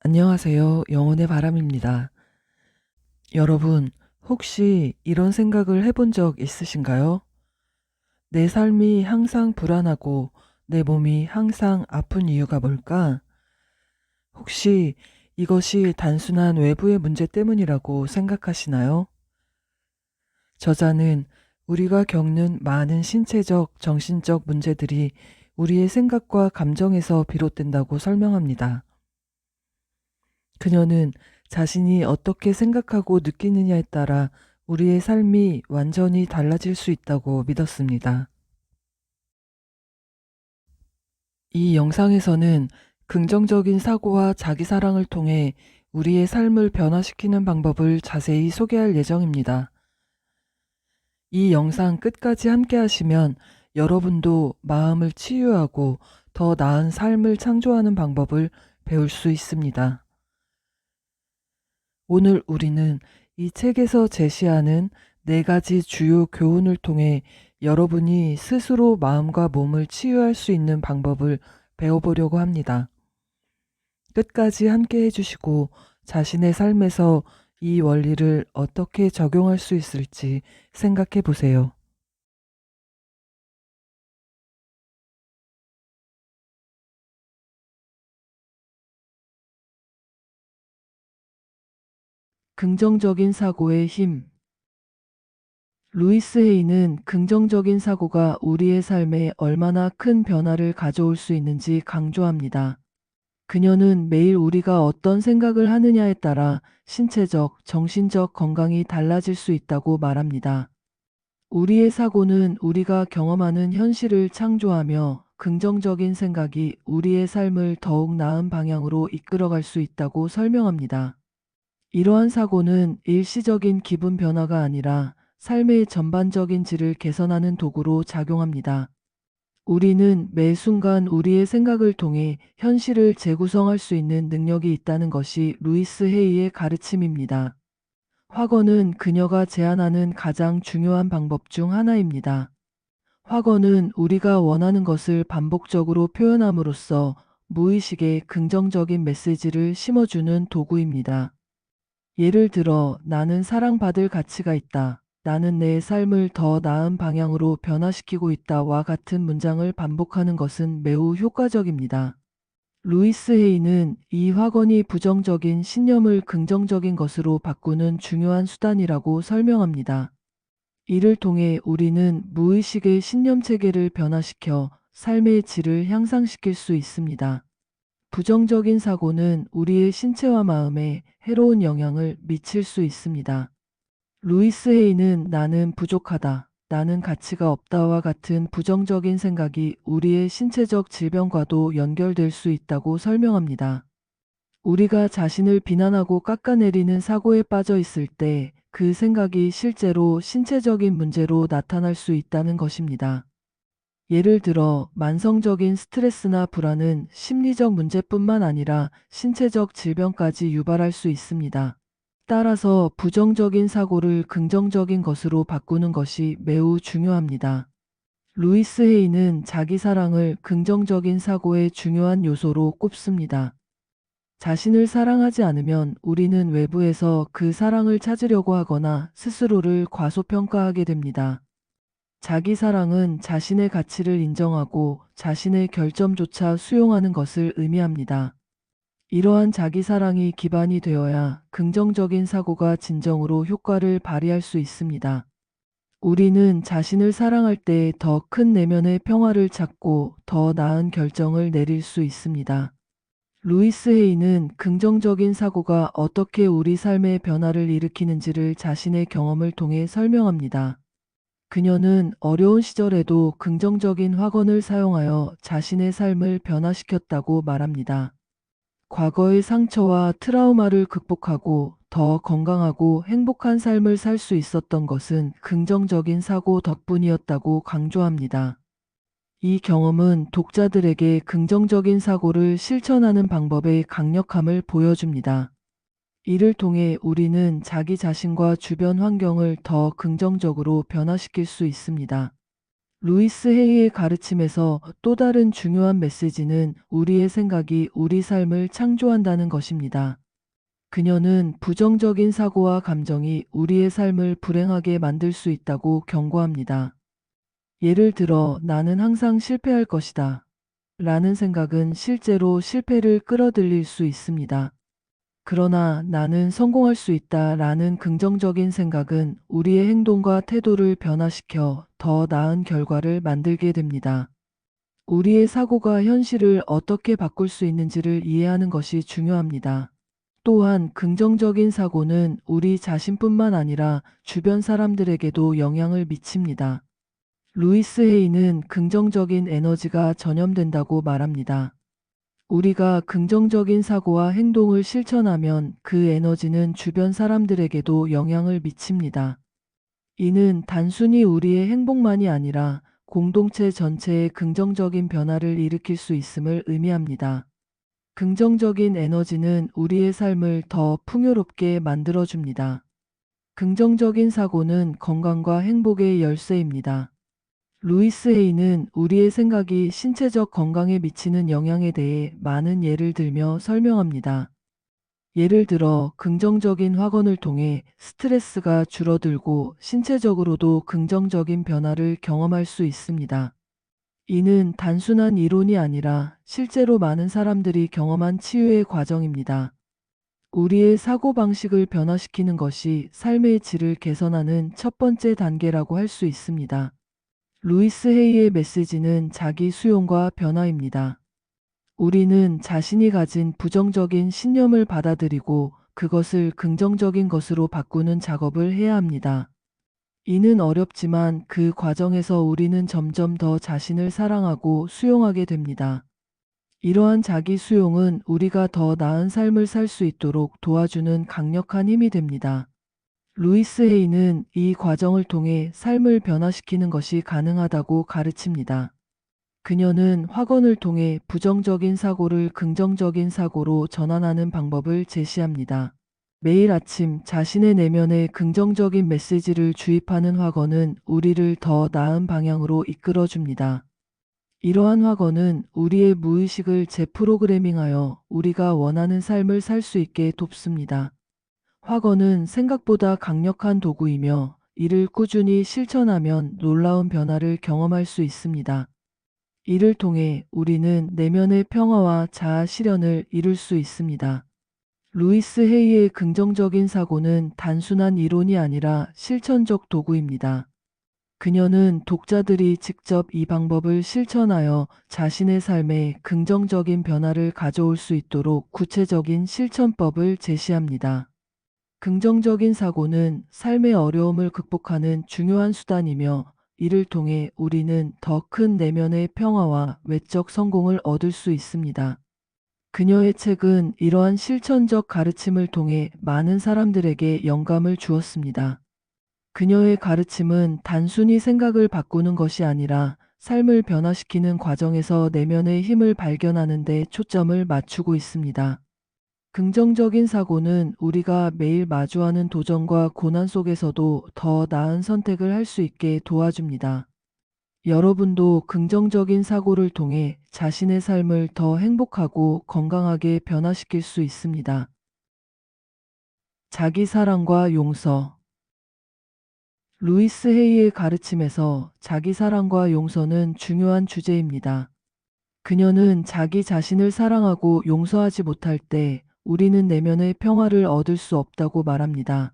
안녕하세요. 영혼의 바람입니다. 여러분, 혹시 이런 생각을 해본 적 있으신가요? 내 삶이 항상 불안하고 내 몸이 항상 아픈 이유가 뭘까? 혹시 이것이 단순한 외부의 문제 때문이라고 생각하시나요? 저자는 우리가 겪는 많은 신체적, 정신적 문제들이 우리의 생각과 감정에서 비롯된다고 설명합니다. 그녀는 자신이 어떻게 생각하고 느끼느냐에 따라 우리의 삶이 완전히 달라질 수 있다고 믿었습니다. 이 영상에서는 긍정적인 사고와 자기 사랑을 통해 우리의 삶을 변화시키는 방법을 자세히 소개할 예정입니다. 이 영상 끝까지 함께 하시면 여러분도 마음을 치유하고 더 나은 삶을 창조하는 방법을 배울 수 있습니다. 오늘 우리는 이 책에서 제시하는 4가지 주요 교훈을 통해 여러분이 스스로 마음과 몸을 치유할 수 있는 방법을 배워보려고 합니다. 끝까지 함께 해주시고 자신의 삶에서 이 원리를 어떻게 적용할 수 있을지 생각해 보세요. 긍정적인 사고의 힘. 루이스 헤이는 긍정적인 사고가 우리의 삶에 얼마나 큰 변화를 가져올 수 있는지 강조합니다. 그녀는 매일 우리가 어떤 생각을 하느냐에 따라 신체적, 정신적 건강이 달라질 수 있다고 말합니다. 우리의 사고는 우리가 경험하는 현실을 창조하며 긍정적인 생각이 우리의 삶을 더욱 나은 방향으로 이끌어갈 수 있다고 설명합니다. 이러한 사고는 일시적인 기분 변화가 아니라 삶의 전반적인 질을 개선하는 도구로 작용합니다. 우리는 매 순간 우리의 생각을 통해 현실을 재구성할 수 있는 능력이 있다는 것이 루이스 헤이의 가르침입니다. 확언은 그녀가 제안하는 가장 중요한 방법 중 하나입니다. 확언은 우리가 원하는 것을 반복적으로 표현함으로써 무의식에 긍정적인 메시지를 심어주는 도구입니다. 예를 들어, 나는 사랑받을 가치가 있다. 나는 내 삶을 더 나은 방향으로 변화시키고 있다와 같은 문장을 반복하는 것은 매우 효과적입니다. 루이스 헤이는 이 확언이 부정적인 신념을 긍정적인 것으로 바꾸는 중요한 수단이라고 설명합니다. 이를 통해 우리는 무의식의 신념 체계를 변화시켜 삶의 질을 향상시킬 수 있습니다. 부정적인 사고는 우리의 신체와 마음에 해로운 영향을 미칠 수 있습니다. 루이스 헤이는 나는 부족하다, 나는 가치가 없다와 같은 부정적인 생각이 우리의 신체적 질병과도 연결될 수 있다고 설명합니다. 우리가 자신을 비난하고 깎아내리는 사고에 빠져 있을 때 그 생각이 실제로 신체적인 문제로 나타날 수 있다는 것입니다. 예를 들어 만성적인 스트레스나 불안은 심리적 문제뿐만 아니라 신체적 질병까지 유발할 수 있습니다. 따라서 부정적인 사고를 긍정적인 것으로 바꾸는 것이 매우 중요합니다. 루이스 헤이는 자기 사랑을 긍정적인 사고의 중요한 요소로 꼽습니다. 자신을 사랑하지 않으면 우리는 외부에서 그 사랑을 찾으려고 하거나 스스로를 과소평가하게 됩니다. 자기 사랑은 자신의 가치를 인정하고 자신의 결점조차 수용하는 것을 의미합니다. 이러한 자기 사랑이 기반이 되어야 긍정적인 사고가 진정으로 효과를 발휘할 수 있습니다. 우리는 자신을 사랑할 때 더 큰 내면의 평화를 찾고 더 나은 결정을 내릴 수 있습니다. 루이스 헤이는 긍정적인 사고가 어떻게 우리 삶의 변화를 일으키는지를 자신의 경험을 통해 설명합니다. 그녀는 어려운 시절에도 긍정적인 확언을 사용하여 자신의 삶을 변화시켰다고 말합니다. 과거의 상처와 트라우마를 극복하고 더 건강하고 행복한 삶을 살 수 있었던 것은 긍정적인 사고 덕분이었다고 강조합니다. 이 경험은 독자들에게 긍정적인 사고를 실천하는 방법의 강력함을 보여줍니다. 이를 통해 우리는 자기 자신과 주변 환경을 더 긍정적으로 변화시킬 수 있습니다. 루이스 헤이의 가르침에서 또 다른 중요한 메시지는 우리의 생각이 우리 삶을 창조한다는 것입니다. 그녀는 부정적인 사고와 감정이 우리의 삶을 불행하게 만들 수 있다고 경고합니다. 예를 들어, 나는 항상 실패할 것이다 라는 생각은 실제로 실패를 끌어들일 수 있습니다. 그러나 나는 성공할 수 있다 라는 긍정적인 생각은 우리의 행동과 태도를 변화시켜 더 나은 결과를 만들게 됩니다. 우리의 사고가 현실을 어떻게 바꿀 수 있는지를 이해하는 것이 중요합니다. 또한 긍정적인 사고는 우리 자신뿐만 아니라 주변 사람들에게도 영향을 미칩니다. 루이스 헤이는 긍정적인 에너지가 전염된다고 말합니다. 우리가 긍정적인 사고와 행동을 실천하면 그 에너지는 주변 사람들에게도 영향을 미칩니다. 이는 단순히 우리의 행복만이 아니라 공동체 전체의 긍정적인 변화를 일으킬 수 있음을 의미합니다. 긍정적인 에너지는 우리의 삶을 더 풍요롭게 만들어줍니다. 긍정적인 사고는 건강과 행복의 열쇠입니다. 루이스 헤이는 우리의 생각이 신체적 건강에 미치는 영향에 대해 많은 예를 들며 설명합니다. 예를 들어, 긍정적인 확언을 통해 스트레스가 줄어들고 신체적으로도 긍정적인 변화를 경험할 수 있습니다. 이는 단순한 이론이 아니라 실제로 많은 사람들이 경험한 치유의 과정입니다. 우리의 사고방식을 변화시키는 것이 삶의 질을 개선하는 첫 번째 단계라고 할 수 있습니다. 루이스 헤이의 메시지는 자기 수용과 변화입니다. 우리는 자신이 가진 부정적인 신념을 받아들이고 그것을 긍정적인 것으로 바꾸는 작업을 해야 합니다. 이는 어렵지만 그 과정에서 우리는 점점 더 자신을 사랑하고 수용하게 됩니다. 이러한 자기 수용은 우리가 더 나은 삶을 살 수 있도록 도와주는 강력한 힘이 됩니다. 루이스 헤이는 이 과정을 통해 삶을 변화시키는 것이 가능하다고 가르칩니다. 그녀는 확언을 통해 부정적인 사고를 긍정적인 사고로 전환하는 방법을 제시합니다. 매일 아침 자신의 내면에 긍정적인 메시지를 주입하는 확언은 우리를 더 나은 방향으로 이끌어줍니다. 이러한 확언은 우리의 무의식을 재프로그래밍하여 우리가 원하는 삶을 살 수 있게 돕습니다. 확언은 생각보다 강력한 도구이며 이를 꾸준히 실천하면 놀라운 변화를 경험할 수 있습니다. 이를 통해 우리는 내면의 평화와 자아 실현을 이룰 수 있습니다. 루이스 헤이의 긍정적인 사고는 단순한 이론이 아니라 실천적 도구입니다. 그녀는 독자들이 직접 이 방법을 실천하여 자신의 삶에 긍정적인 변화를 가져올 수 있도록 구체적인 실천법을 제시합니다. 긍정적인 사고는 삶의 어려움을 극복하는 중요한 수단이며 이를 통해 우리는 더 큰 내면의 평화와 외적 성공을 얻을 수 있습니다. 그녀의 책은 이러한 실천적 가르침을 통해 많은 사람들에게 영감을 주었습니다. 그녀의 가르침은 단순히 생각을 바꾸는 것이 아니라 삶을 변화시키는 과정에서 내면의 힘을 발견하는 데 초점을 맞추고 있습니다. 긍정적인 사고는 우리가 매일 마주하는 도전과 고난 속에서도 더 나은 선택을 할 수 있게 도와줍니다. 여러분도 긍정적인 사고를 통해 자신의 삶을 더 행복하고 건강하게 변화시킬 수 있습니다. 자기 사랑과 용서. 루이스 헤이의 가르침에서 자기 사랑과 용서는 중요한 주제입니다. 그녀는 자기 자신을 사랑하고 용서하지 못할 때 우리는 내면의 평화를 얻을 수 없다고 말합니다.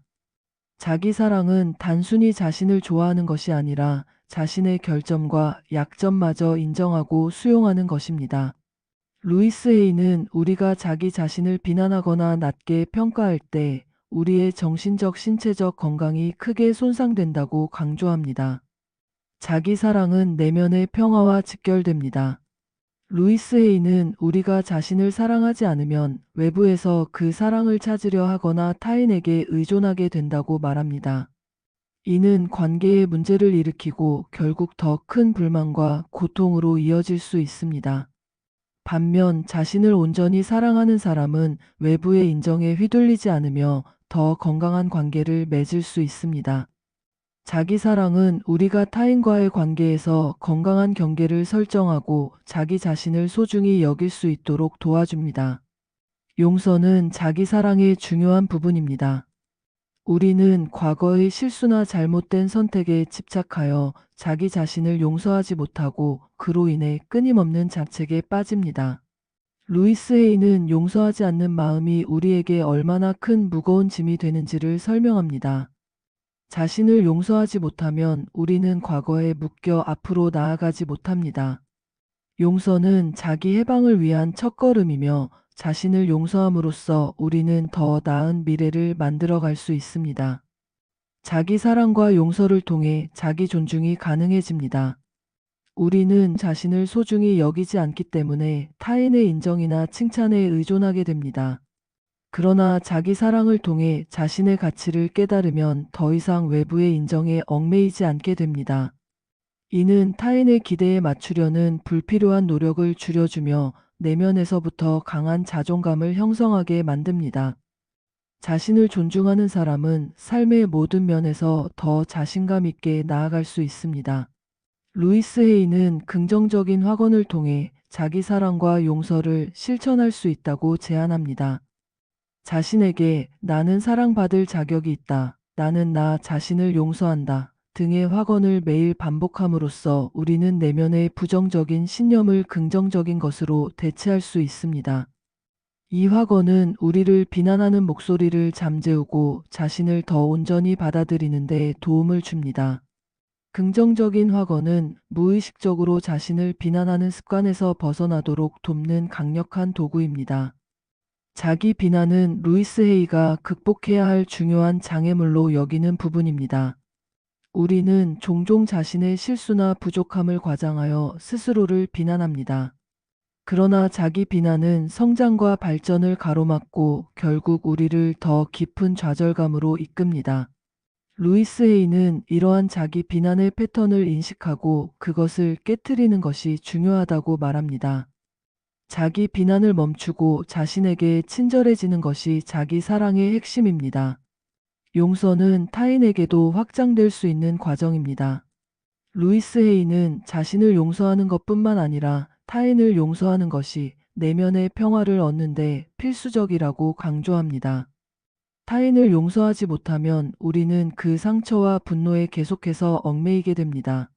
자기 사랑은 단순히 자신을 좋아하는 것이 아니라 자신의 결점과 약점마저 인정하고 수용하는 것입니다. 루이스 헤이는 우리가 자기 자신을 비난하거나 낮게 평가할 때 우리의 정신적, 신체적 건강이 크게 손상된다고 강조합니다. 자기 사랑은 내면의 평화와 직결됩니다. 루이스 헤이는 우리가 자신을 사랑하지 않으면 외부에서 그 사랑을 찾으려 하거나 타인에게 의존하게 된다고 말합니다. 이는 관계에 문제를 일으키고 결국 더 큰 불만과 고통으로 이어질 수 있습니다. 반면 자신을 온전히 사랑하는 사람은 외부의 인정에 휘둘리지 않으며 더 건강한 관계를 맺을 수 있습니다. 자기 사랑은 우리가 타인과의 관계에서 건강한 경계를 설정하고 자기 자신을 소중히 여길 수 있도록 도와줍니다. 용서는 자기 사랑의 중요한 부분입니다. 우리는 과거의 실수나 잘못된 선택에 집착하여 자기 자신을 용서하지 못하고 그로 인해 끊임없는 자책에 빠집니다. 루이스 헤이는 용서하지 않는 마음이 우리에게 얼마나 큰 무거운 짐이 되는지를 설명합니다. 자신을 용서하지 못하면 우리는 과거에 묶여 앞으로 나아가지 못합니다. 용서는 자기 해방을 위한 첫걸음이며 자신을 용서함으로써 우리는 더 나은 미래를 만들어갈 수 있습니다. 자기 사랑과 용서를 통해 자기 존중이 가능해집니다. 우리는 자신을 소중히 여기지 않기 때문에 타인의 인정이나 칭찬에 의존하게 됩니다. 그러나 자기 사랑을 통해 자신의 가치를 깨달으면 더 이상 외부의 인정에 얽매이지 않게 됩니다. 이는 타인의 기대에 맞추려는 불필요한 노력을 줄여주며 내면에서부터 강한 자존감을 형성하게 만듭니다. 자신을 존중하는 사람은 삶의 모든 면에서 더 자신감 있게 나아갈 수 있습니다. 루이스 헤이는 긍정적인 확언을 통해 자기 사랑과 용서를 실천할 수 있다고 제안합니다. 자신에게 나는 사랑받을 자격이 있다. 나는 나 자신을 용서한다. 등의 확언을 매일 반복함으로써 우리는 내면의 부정적인 신념을 긍정적인 것으로 대체할 수 있습니다. 이 확언은 우리를 비난하는 목소리를 잠재우고 자신을 더 온전히 받아들이는 데 도움을 줍니다. 긍정적인 확언은 무의식적으로 자신을 비난하는 습관에서 벗어나도록 돕는 강력한 도구입니다. 자기 비난은 루이스 헤이가 극복해야 할 중요한 장애물로 여기는 부분입니다. 우리는 종종 자신의 실수나 부족함을 과장하여 스스로를 비난합니다. 그러나 자기 비난은 성장과 발전을 가로막고 결국 우리를 더 깊은 좌절감으로 이끕니다. 루이스 헤이는 이러한 자기 비난의 패턴을 인식하고 그것을 깨트리는 것이 중요하다고 말합니다. 자기 비난을 멈추고 자신에게 친절해지는 것이 자기 사랑의 핵심입니다. 용서는 타인에게도 확장될 수 있는 과정입니다. 루이스 헤이는 자신을 용서하는 것뿐만 아니라 타인을 용서하는 것이 내면의 평화를 얻는 데 필수적이라고 강조합니다. 타인을 용서하지 못하면 우리는 그 상처와 분노에 계속해서 얽매이게 됩니다.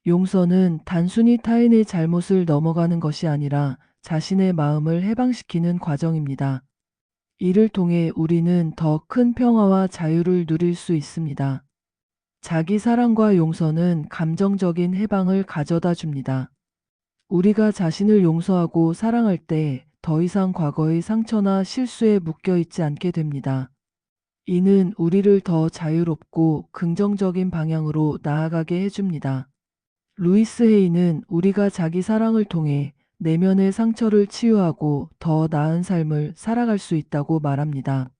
용서는 단순히 타인의 잘못을 넘어가는 것이 아니라 자신의 마음을 해방시키는 과정입니다. 이를 통해 우리는 더 큰 평화와 자유를 누릴 수 있습니다. 자기 사랑과 용서는 감정적인 해방을 가져다 줍니다. 우리가 자신을 용서하고 사랑할 때 더 이상 과거의 상처나 실수에 묶여 있지 않게 됩니다. 이는 우리를 더 자유롭고 긍정적인 방향으로 나아가게 해줍니다. 루이스 헤이는 우리가 자기 사랑을 통해 내면의 상처를 치유하고 더 나은 삶을 살아갈 수 있다고 말합니다.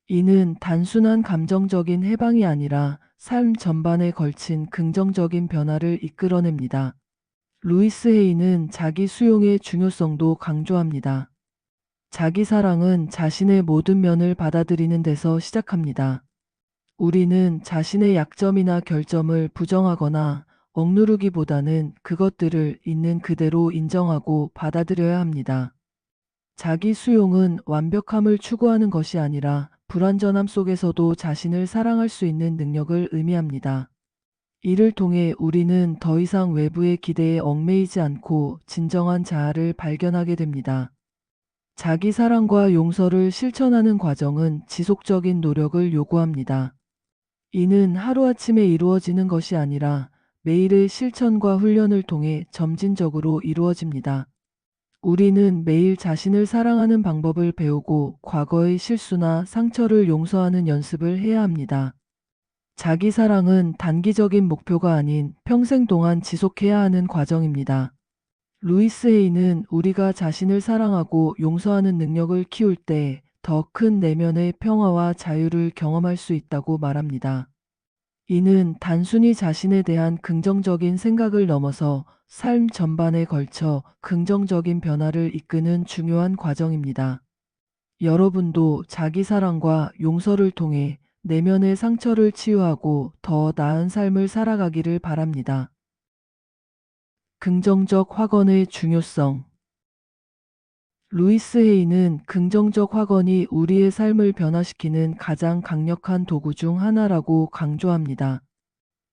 이는 단순한 감정적인 해방이 아니라 삶 전반에 걸친 긍정적인 변화를 이끌어냅니다. 루이스 헤이는 자기 수용의 중요성도 강조합니다. 자기 사랑은 자신의 모든 면을 받아들이는 데서 시작합니다. 우리는 자신의 약점이나 결점을 부정하거나 억누르기보다는 그것들을 있는 그대로 인정하고 받아들여야 합니다. 자기 수용은 완벽함을 추구하는 것이 아니라 불완전함 속에서도 자신을 사랑할 수 있는 능력을 의미합니다. 이를 통해 우리는 더 이상 외부의 기대에 얽매이지 않고 진정한 자아를 발견하게 됩니다. 자기 사랑과 용서를 실천하는 과정은 지속적인 노력을 요구합니다. 이는 하루아침에 이루어지는 것이 아니라 매일의 실천과 훈련을 통해 점진적으로 이루어집니다. 우리는 매일 자신을 사랑하는 방법을 배우고 과거의 실수나 상처를 용서하는 연습을 해야 합니다. 자기 사랑은 단기적인 목표가 아닌 평생 동안 지속해야 하는 과정입니다. 루이스 헤이는 우리가 자신을 사랑하고 용서하는 능력을 키울 때 더 큰 내면의 평화와 자유를 경험할 수 있다고 말합니다. 이는 단순히 자신에 대한 긍정적인 생각을 넘어서 삶 전반에 걸쳐 긍정적인 변화를 이끄는 중요한 과정입니다. 여러분도 자기 사랑과 용서를 통해 내면의 상처를 치유하고 더 나은 삶을 살아가기를 바랍니다. 긍정적 확언의 중요성. 루이스 헤이는 긍정적 확언이 우리의 삶을 변화시키는 가장 강력한 도구 중 하나라고 강조합니다.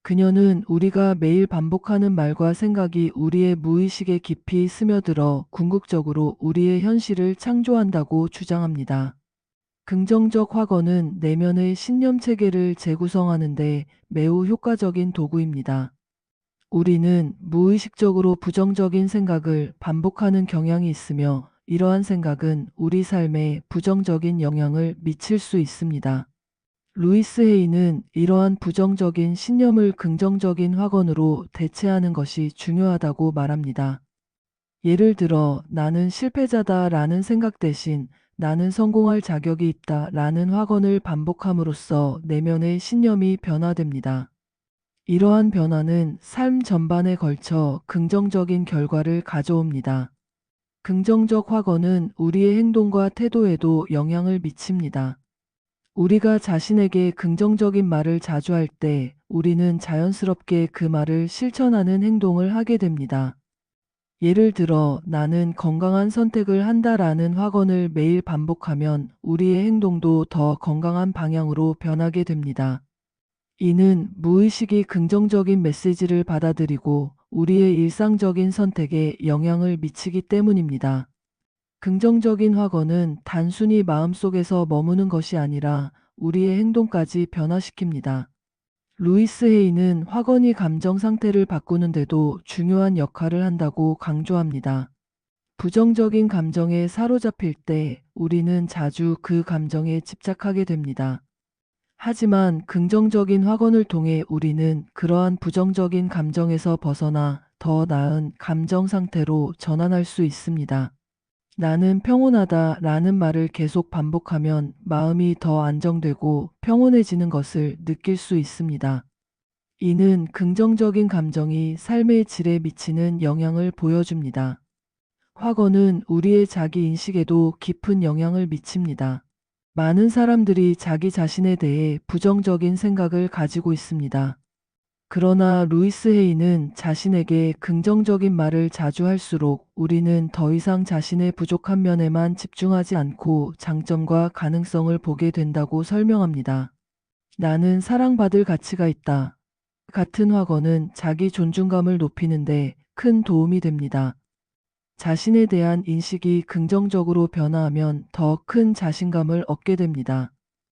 그녀는 우리가 매일 반복하는 말과 생각이 우리의 무의식에 깊이 스며들어 궁극적으로 우리의 현실을 창조한다고 주장합니다. 긍정적 확언은 내면의 신념 체계를 재구성하는 데 매우 효과적인 도구입니다. 우리는 무의식적으로 부정적인 생각을 반복하는 경향이 있으며 이러한 생각은 우리 삶에 부정적인 영향을 미칠 수 있습니다. 루이스 헤이는 이러한 부정적인 신념을 긍정적인 확언으로 대체하는 것이 중요하다고 말합니다. 예를 들어, 나는 실패자다 라는 생각 대신 나는 성공할 자격이 있다 라는 확언을 반복함으로써 내면의 신념이 변화됩니다. 이러한 변화는 삶 전반에 걸쳐 긍정적인 결과를 가져옵니다. 긍정적 확언은 우리의 행동과 태도에도 영향을 미칩니다. 우리가 자신에게 긍정적인 말을 자주 할 때 우리는 자연스럽게 그 말을 실천하는 행동을 하게 됩니다. 예를 들어, 나는 건강한 선택을 한다라는 확언을 매일 반복하면 우리의 행동도 더 건강한 방향으로 변하게 됩니다. 이는 무의식이 긍정적인 메시지를 받아들이고 우리의 일상적인 선택에 영향을 미치기 때문입니다. 긍정적인 확언은 단순히 마음속에서 머무는 것이 아니라 우리의 행동까지 변화시킵니다. 루이스 헤이는 확언이 감정 상태를 바꾸는데도 중요한 역할을 한다고 강조합니다. 부정적인 감정에 사로잡힐 때 우리는 자주 그 감정에 집착하게 됩니다. 하지만 긍정적인 확언을 통해 우리는 그러한 부정적인 감정에서 벗어나 더 나은 감정 상태로 전환할 수 있습니다. 나는 평온하다 라는 말을 계속 반복하면 마음이 더 안정되고 평온해지는 것을 느낄 수 있습니다. 이는 긍정적인 감정이 삶의 질에 미치는 영향을 보여줍니다. 확언은 우리의 자기 인식에도 깊은 영향을 미칩니다. 많은 사람들이 자기 자신에 대해 부정적인 생각을 가지고 있습니다. 그러나 루이스 헤이는 자신에게 긍정적인 말을 자주 할수록 우리는 더 이상 자신의 부족한 면에만 집중하지 않고 장점과 가능성을 보게 된다고 설명합니다. 나는 사랑받을 가치가 있다. 같은 확언은 자기 존중감을 높이는데 큰 도움이 됩니다. 자신에 대한 인식이 긍정적으로 변화하면 더 큰 자신감을 얻게 됩니다.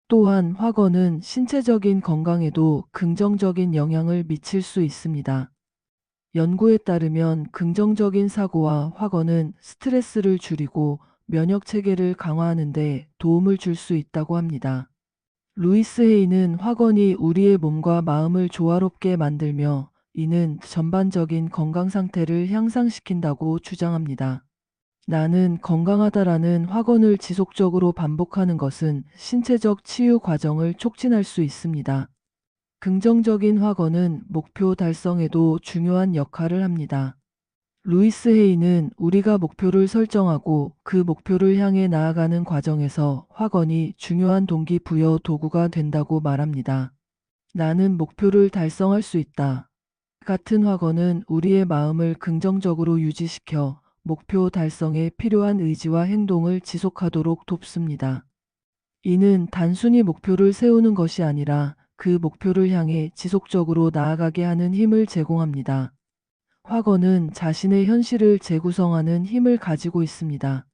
또한 확언은 신체적인 건강에도 긍정적인 영향을 미칠 수 있습니다. 연구에 따르면 긍정적인 사고와 확언은 스트레스를 줄이고 면역 체계를 강화하는 데 도움을 줄 수 있다고 합니다. 루이스 헤이는 확언이 우리의 몸과 마음을 조화롭게 만들며 이는 전반적인 건강 상태를 향상시킨다고 주장합니다. 나는 건강하다라는 확언을 지속적으로 반복하는 것은 신체적 치유 과정을 촉진할 수 있습니다. 긍정적인 확언은 목표 달성에도 중요한 역할을 합니다. 루이스 헤이는 우리가 목표를 설정하고 그 목표를 향해 나아가는 과정에서 확언이 중요한 동기부여 도구가 된다고 말합니다. 나는 목표를 달성할 수 있다. 같은 확언은 우리의 마음을 긍정적으로 유지시켜 목표 달성에 필요한 의지와 행동을 지속하도록 돕습니다. 이는 단순히 목표를 세우는 것이 아니라 그 목표를 향해 지속적으로 나아가게 하는 힘을 제공합니다. 확언은 자신의 현실을 재구성하는 힘을 가지고 있습니다.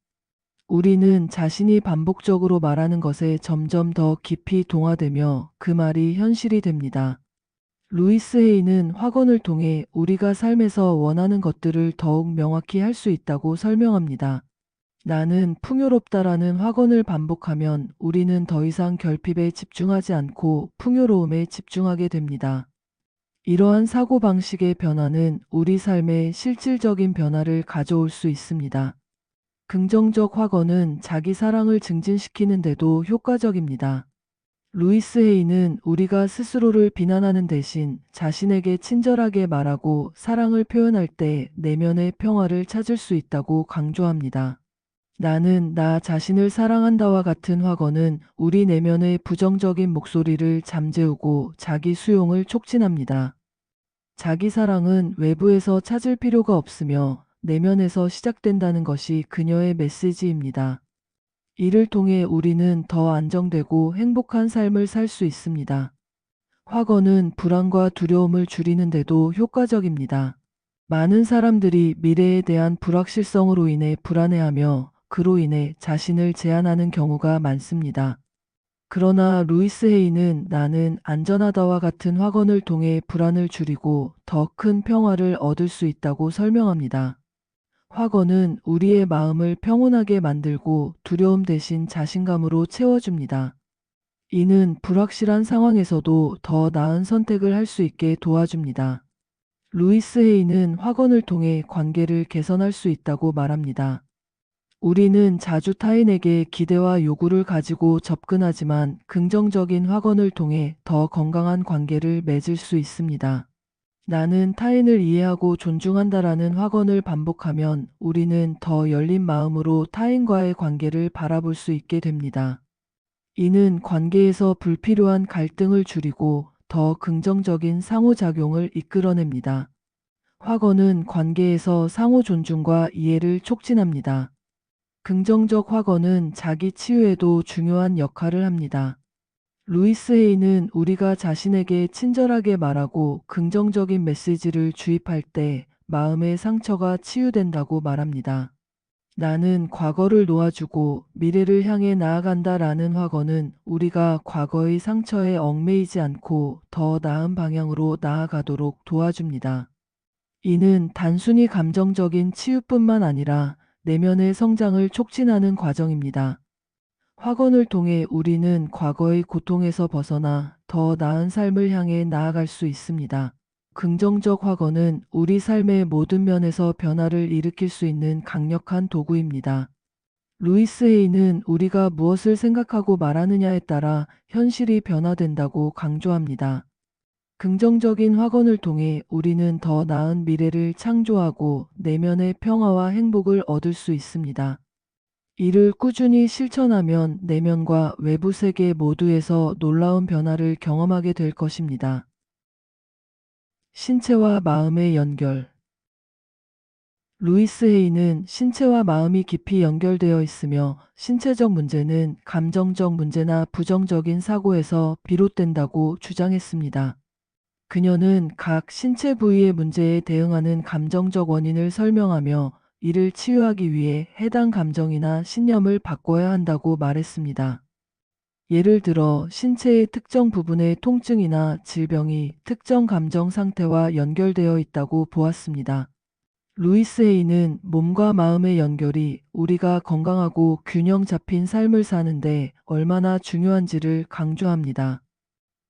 우리는 자신이 반복적으로 말하는 것에 점점 더 깊이 동화되며 그 말이 현실이 됩니다. 루이스 헤이는 확언을 통해 우리가 삶에서 원하는 것들을 더욱 명확히 할 수 있다고 설명합니다. 나는 풍요롭다라는 확언을 반복하면 우리는 더 이상 결핍에 집중하지 않고 풍요로움에 집중하게 됩니다. 이러한 사고방식의 변화는 우리 삶에 실질적인 변화를 가져올 수 있습니다. 긍정적 확언은 자기 사랑을 증진시키는 데도 효과적입니다. 루이스 헤이는 우리가 스스로를 비난하는 대신 자신에게 친절하게 말하고 사랑을 표현할 때 내면의 평화를 찾을 수 있다고 강조합니다. 나는 나 자신을 사랑한다와 같은 확언은 우리 내면의 부정적인 목소리를 잠재우고 자기 수용을 촉진합니다. 자기 사랑은 외부에서 찾을 필요가 없으며 내면에서 시작된다는 것이 그녀의 메시지입니다. 이를 통해 우리는 더 안정되고 행복한 삶을 살 수 있습니다. 확언은 불안과 두려움을 줄이는데도 효과적입니다. 많은 사람들이 미래에 대한 불확실성으로 인해 불안해하며 그로 인해 자신을 제한하는 경우가 많습니다. 그러나 루이스 헤이는 나는 안전하다와 같은 확언을 통해 불안을 줄이고 더 큰 평화를 얻을 수 있다고 설명합니다. 확언은 우리의 마음을 평온하게 만들고 두려움 대신 자신감으로 채워줍니다. 이는 불확실한 상황에서도 더 나은 선택을 할 수 있게 도와줍니다. 루이스 헤이는 확언을 통해 관계를 개선할 수 있다고 말합니다. 우리는 자주 타인에게 기대와 요구를 가지고 접근하지만 긍정적인 확언을 통해 더 건강한 관계를 맺을 수 있습니다. 나는 타인을 이해하고 존중한다라는 확언을 반복하면 우리는 더 열린 마음으로 타인과의 관계를 바라볼 수 있게 됩니다. 이는 관계에서 불필요한 갈등을 줄이고 더 긍정적인 상호작용을 이끌어냅니다. 확언은 관계에서 상호 존중과 이해를 촉진합니다. 긍정적 확언은 자기 치유에도 중요한 역할을 합니다. 루이스 헤이는 우리가 자신에게 친절하게 말하고 긍정적인 메시지를 주입할 때 마음의 상처가 치유된다고 말합니다. 나는 과거를 놓아주고 미래를 향해 나아간다라는 확언은 우리가 과거의 상처에 얽매이지 않고 더 나은 방향으로 나아가도록 도와줍니다. 이는 단순히 감정적인 치유뿐만 아니라 내면의 성장을 촉진하는 과정입니다. 확언을 통해 우리는 과거의 고통에서 벗어나 더 나은 삶을 향해 나아갈 수 있습니다. 긍정적 확언은 우리 삶의 모든 면에서 변화를 일으킬 수 있는 강력한 도구입니다. 루이스 헤이는 우리가 무엇을 생각하고 말하느냐에 따라 현실이 변화된다고 강조합니다. 긍정적인 확언을 통해 우리는 더 나은 미래를 창조하고 내면의 평화와 행복을 얻을 수 있습니다. 이를 꾸준히 실천하면 내면과 외부 세계 모두에서 놀라운 변화를 경험하게 될 것입니다. 신체와 마음의 연결. 루이스 헤이는 신체와 마음이 깊이 연결되어 있으며 신체적 문제는 감정적 문제나 부정적인 사고에서 비롯된다고 주장했습니다. 그녀는 각 신체 부위의 문제에 대응하는 감정적 원인을 설명하며 이를 치유하기 위해 해당 감정이나 신념을 바꿔야 한다고 말했습니다. 예를 들어 신체의 특정 부분의 통증이나 질병이 특정 감정 상태와 연결되어 있다고 보았습니다. 루이스 헤이는 몸과 마음의 연결이 우리가 건강하고 균형 잡힌 삶을 사는데 얼마나 중요한지를 강조합니다.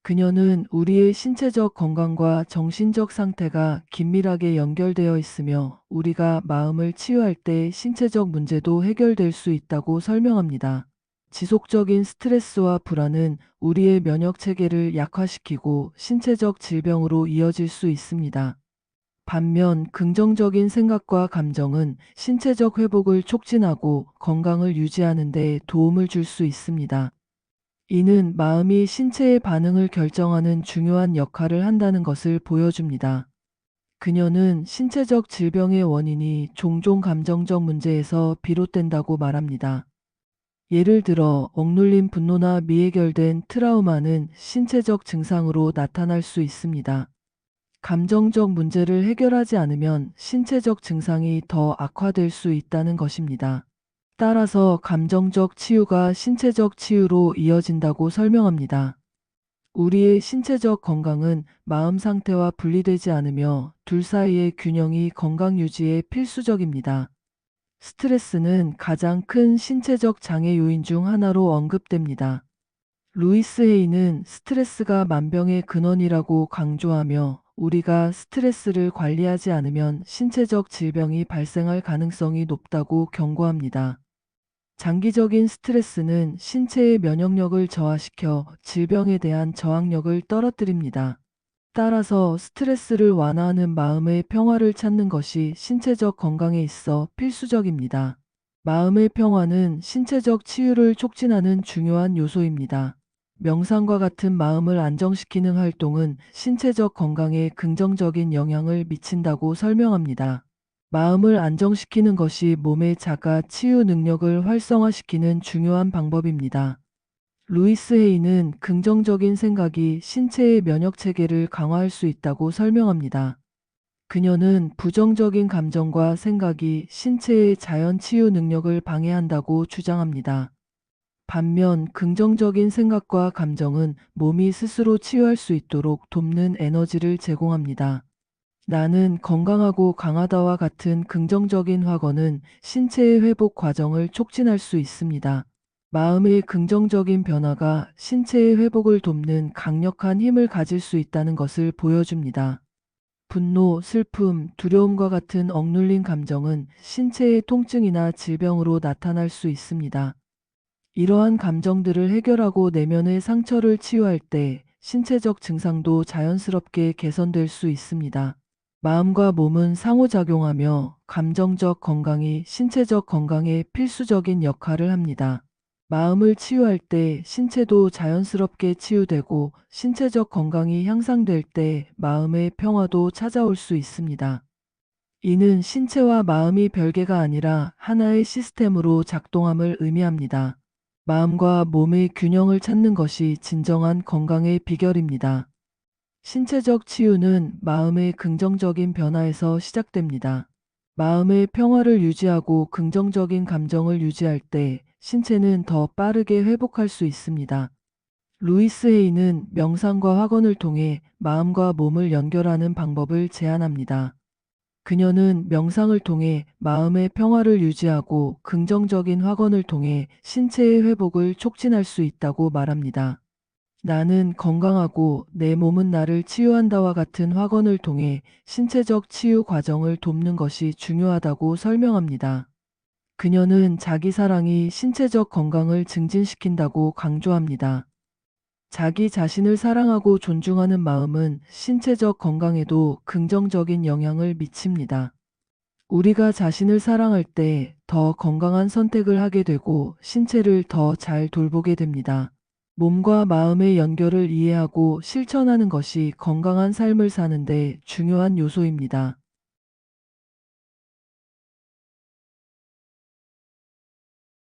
그녀는 우리의 신체적 건강과 정신적 상태가 긴밀하게 연결되어 있으며 우리가 마음을 치유할 때 신체적 문제도 해결될 수 있다고 설명합니다. 지속적인 스트레스와 불안은 우리의 면역 체계를 약화시키고 신체적 질병으로 이어질 수 있습니다. 반면 긍정적인 생각과 감정은 신체적 회복을 촉진하고 건강을 유지하는 데 도움을 줄 수 있습니다. 이는 마음이 신체의 반응을 결정하는 중요한 역할을 한다는 것을 보여줍니다. 그녀는 신체적 질병의 원인이 종종 감정적 문제에서 비롯된다고 말합니다. 예를 들어 억눌린 분노나 미해결된 트라우마는 신체적 증상으로 나타날 수 있습니다. 감정적 문제를 해결하지 않으면 신체적 증상이 더 악화될 수 있다는 것입니다. 따라서 감정적 치유가 신체적 치유로 이어진다고 설명합니다. 우리의 신체적 건강은 마음 상태와 분리되지 않으며 둘 사이의 균형이 건강 유지에 필수적입니다. 스트레스는 가장 큰 신체적 장애 요인 중 하나로 언급됩니다. 루이스 헤이는 스트레스가 만병의 근원이라고 강조하며 우리가 스트레스를 관리하지 않으면 신체적 질병이 발생할 가능성이 높다고 경고합니다. 장기적인 스트레스는 신체의 면역력을 저하시켜 질병에 대한 저항력을 떨어뜨립니다. 따라서 스트레스를 완화하는 마음의 평화를 찾는 것이 신체적 건강에 있어 필수적입니다. 마음의 평화는 신체적 치유를 촉진하는 중요한 요소입니다. 명상과 같은 마음을 안정시키는 활동은 신체적 건강에 긍정적인 영향을 미친다고 설명합니다. 마음을 안정시키는 것이 몸의 자가 치유 능력을 활성화시키는 중요한 방법입니다. 루이스 헤이는 긍정적인 생각이 신체의 면역 체계를 강화할 수 있다고 설명합니다. 그녀는 부정적인 감정과 생각이 신체의 자연 치유 능력을 방해한다고 주장합니다. 반면 긍정적인 생각과 감정은 몸이 스스로 치유할 수 있도록 돕는 에너지를 제공합니다. 나는 건강하고 강하다와 같은 긍정적인 확언은 신체의 회복 과정을 촉진할 수 있습니다. 마음의 긍정적인 변화가 신체의 회복을 돕는 강력한 힘을 가질 수 있다는 것을 보여줍니다. 분노, 슬픔, 두려움과 같은 억눌린 감정은 신체의 통증이나 질병으로 나타날 수 있습니다. 이러한 감정들을 해결하고 내면의 상처를 치유할 때 신체적 증상도 자연스럽게 개선될 수 있습니다. 마음과 몸은 상호작용하며 감정적 건강이 신체적 건강에 필수적인 역할을 합니다. 마음을 치유할 때 신체도 자연스럽게 치유되고 신체적 건강이 향상될 때 마음의 평화도 찾아올 수 있습니다. 이는 신체와 마음이 별개가 아니라 하나의 시스템으로 작동함을 의미합니다. 마음과 몸의 균형을 찾는 것이 진정한 건강의 비결입니다. 신체적 치유는 마음의 긍정적인 변화에서 시작됩니다. 마음의 평화를 유지하고 긍정적인 감정을 유지할 때 신체는 더 빠르게 회복할 수 있습니다. 루이스 헤이는 명상과 학원을 통해 마음과 몸을 연결하는 방법을 제안합니다. 그녀는 명상을 통해 마음의 평화를 유지하고 긍정적인 확언을 통해 신체의 회복을 촉진할 수 있다고 말합니다. 나는 건강하고 내 몸은 나를 치유한다와 같은 확언을 통해 신체적 치유 과정을 돕는 것이 중요하다고 설명합니다. 그녀는 자기 사랑이 신체적 건강을 증진시킨다고 강조합니다. 자기 자신을 사랑하고 존중하는 마음은 신체적 건강에도 긍정적인 영향을 미칩니다. 우리가 자신을 사랑할 때 더 건강한 선택을 하게 되고 신체를 더 잘 돌보게 됩니다. 몸과 마음의 연결을 이해하고 실천하는 것이 건강한 삶을 사는데 중요한 요소입니다.